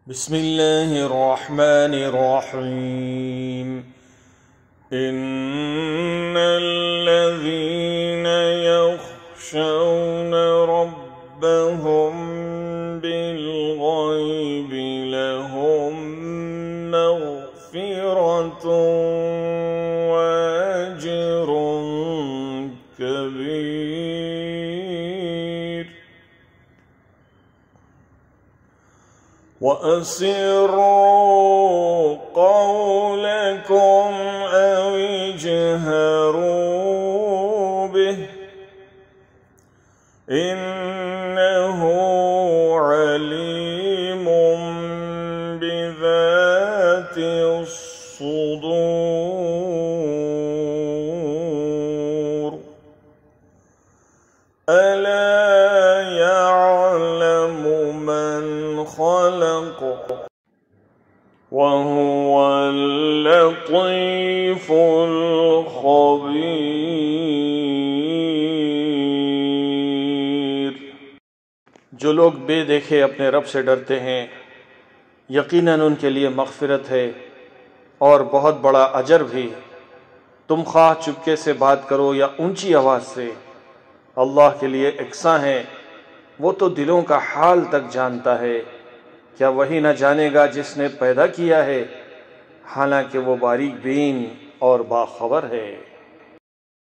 बिस्मिल्लाहिर्रहमानिर्रहीम। इन्नल्लज़ीना यख़शौना रब्बहुम बिलग़ैबि लहुम मग़फ़िरतुन व अज्रुन कबीर। وأسروا قولكم أو اجهروا به إنه عليم بذات الصدور ألا يعلم من خلق وهو اللطيف الخबीर। जो लोग बेदेखे अपने रब से डरते हैं, यकीनन उनके लिए मग़फ़िरत है और बहुत बड़ा अजर भी। तुम ख्वाह चुपके से बात करो या ऊंची आवाज़ से, अल्लाह के लिए इकसां है। वो तो दिलों का हाल तक जानता है। क्या वही न जानेगा जिसने पैदा किया है? हालांकि वो बारीक बीन और बाखबर है।